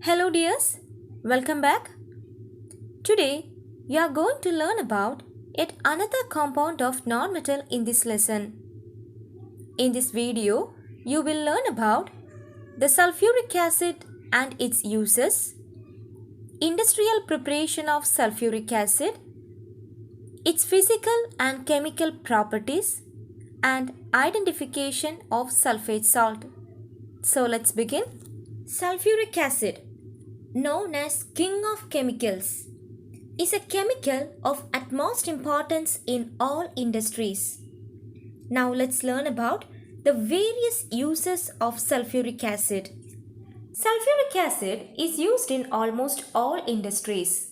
Hello, dears. Welcome back. Today, you are going to learn about yet another compound of nonmetal in this lesson. In this video, you will learn about the sulfuric acid and its uses, industrial preparation of sulfuric acid, its physical and chemical properties, and identification of sulfate salt. So let's begin. Sulfuric acid, known as king of chemicals, is a chemical of utmost importance in all industries. Now let's learn about the various uses of sulfuric acid. Sulfuric acid is used in almost all industries.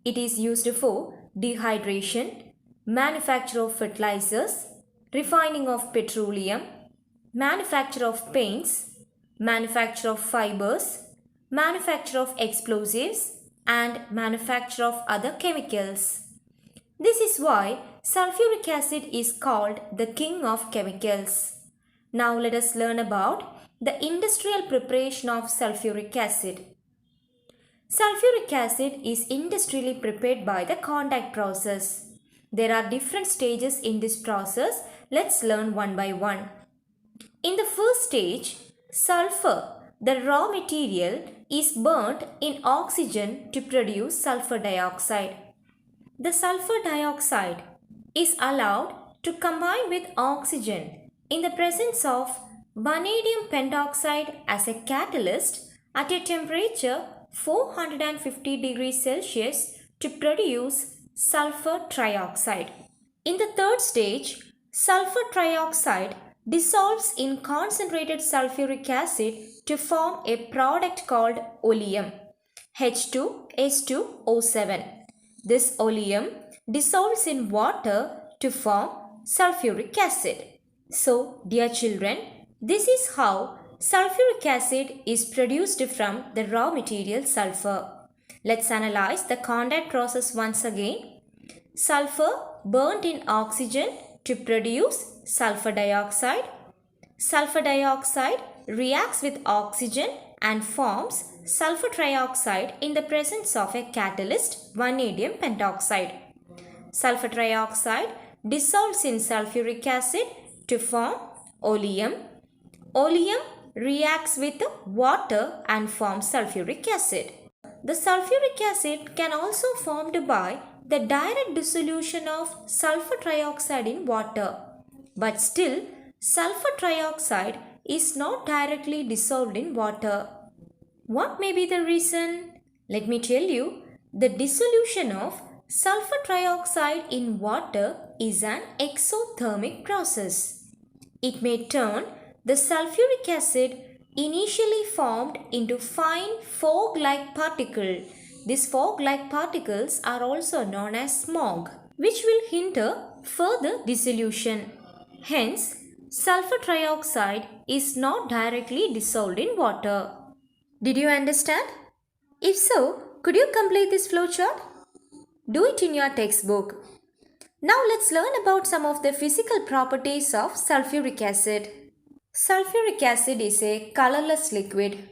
It is used for dehydration, manufacture of fertilizers, refining of petroleum, manufacture of paints, manufacture of fibers, manufacture of explosives, and manufacture of other chemicals. This is why sulfuric acid is called the king of chemicals. Now let us learn about the industrial preparation of sulfuric acid. Sulfuric acid is industrially prepared by the contact process. There are different stages in this process. Let's learn one by one. In the first stage, sulfur, the raw material, is burnt in oxygen to produce sulfur dioxide. The sulfur dioxide is allowed to combine with oxygen in the presence of vanadium pentoxide as a catalyst at a temperature 450 degrees Celsius to produce sulfur trioxide. In the third stage, sulfur trioxide dissolves in concentrated sulfuric acid to form a product called oleum, H2S2O7. This oleum dissolves in water to form sulfuric acid. So, dear children, this is how sulfuric acid is produced from the raw material sulfur. Let's analyze the contact process once again. Sulfur burnt in oxygen to produce sulfur dioxide. Sulfur dioxide reacts with oxygen and forms sulfur trioxide in the presence of a catalyst, vanadium pentoxide. Sulfur trioxide dissolves in sulfuric acid to form oleum. Oleum reacts with water and forms sulfuric acid. The sulfuric acid can also be formed by the direct dissolution of sulfur trioxide in water. But still, sulfur trioxide is not directly dissolved in water. What may be the reason? Let me tell you, the dissolution of sulfur trioxide in water is an exothermic process. It may turn the sulfuric acid initially formed into fine fog-like particles. These fog-like particles are also known as smog, which will hinder further dissolution. Hence, sulfur trioxide is not directly dissolved in water. Did you understand? If so, could you complete this flowchart? Do it in your textbook. Now let's learn about some of the physical properties of sulfuric acid. Sulfuric acid is a colorless liquid.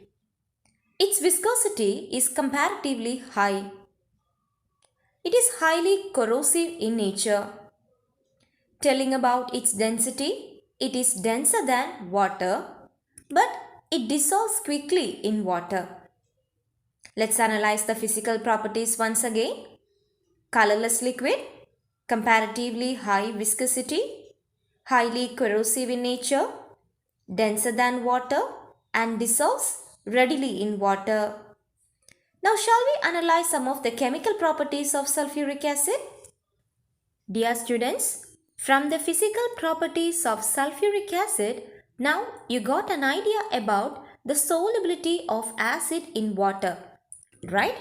Its viscosity is comparatively high. It is highly corrosive in nature. Telling about its density, it is denser than water, but it dissolves quickly in water. Let's analyze the physical properties once again. Colorless liquid, comparatively high viscosity, highly corrosive in nature, denser than water, and dissolves readily in water. Now shall we analyze some of the chemical properties of sulfuric acid? Dear students, from the physical properties of sulfuric acid, now you got an idea about the solubility of acid in water, right?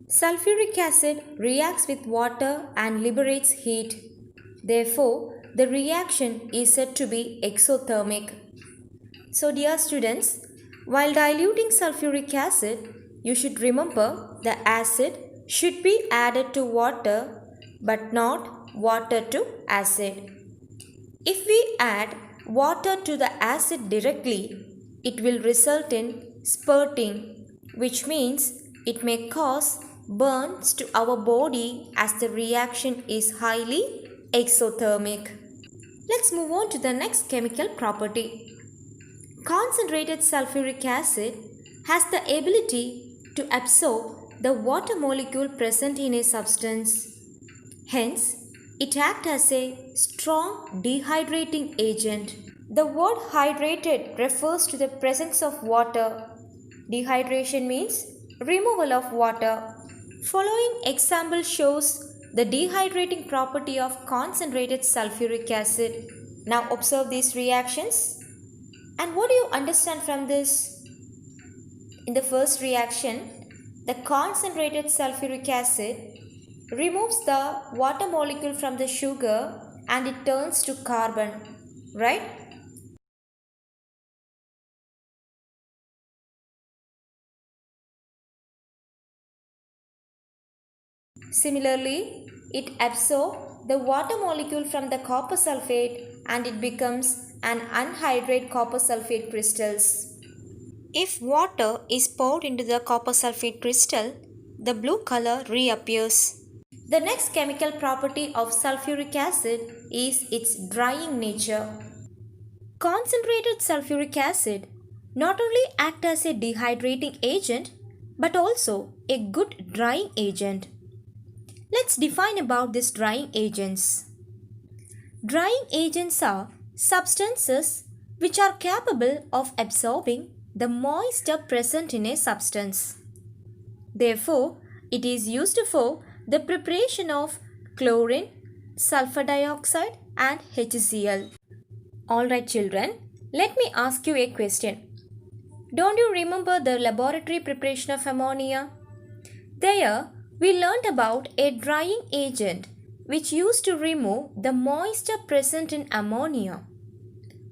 Sulfuric acid reacts with water and liberates heat. Therefore, the reaction is said to be exothermic. So dear students, while diluting sulfuric acid, you should remember the acid should be added to water but not water to acid. If we add water to the acid directly, it will result in spurting, which means it may cause burns to our body as the reaction is highly exothermic. Let's move on to the next chemical property. Concentrated sulfuric acid has the ability to absorb the water molecule present in a substance. Hence, it acts as a strong dehydrating agent. The word hydrated refers to the presence of water. Dehydration means removal of water. Following example shows the dehydrating property of concentrated sulfuric acid. Now observe these reactions. And what do you understand from this? In the first reaction, the concentrated sulfuric acid removes the water molecule from the sugar and it turns to carbon, right? Similarly, it absorbs the water molecule from the copper sulfate and it becomes an anhydride copper sulfate crystals. If water is poured into the copper sulfate crystal, the blue color reappears. The next chemical property of sulfuric acid is its drying nature. Concentrated sulfuric acid not only acts as a dehydrating agent but also a good drying agent. Let's define about these drying agents. Drying agents are substances which are capable of absorbing the moisture present in a substance. Therefore, it is used for the preparation of chlorine, sulfur dioxide and HCl. Alright children, let me ask you a question. Don't you remember the laboratory preparation of ammonia? There, we learnt about a drying agent which used to remove the moisture present in ammonia.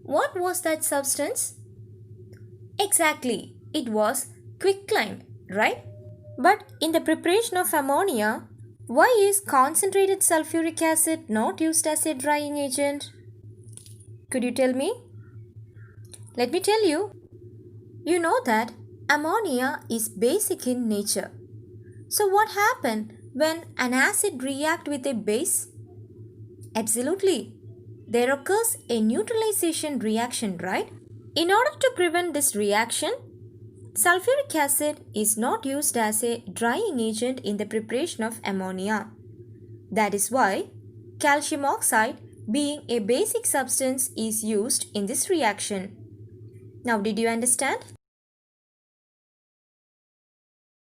What was that substance? Exactly, it was quicklime, right? But in the preparation of ammonia, why is concentrated sulfuric acid not used as a drying agent? Could you tell me? Let me tell you. You know that ammonia is basic in nature. So what happens when an acid reacts with a base? Absolutely. There occurs a neutralization reaction, right? In order to prevent this reaction, sulfuric acid is not used as a drying agent in the preparation of ammonia. That is why calcium oxide, being a basic substance, is used in this reaction. Now, did you understand?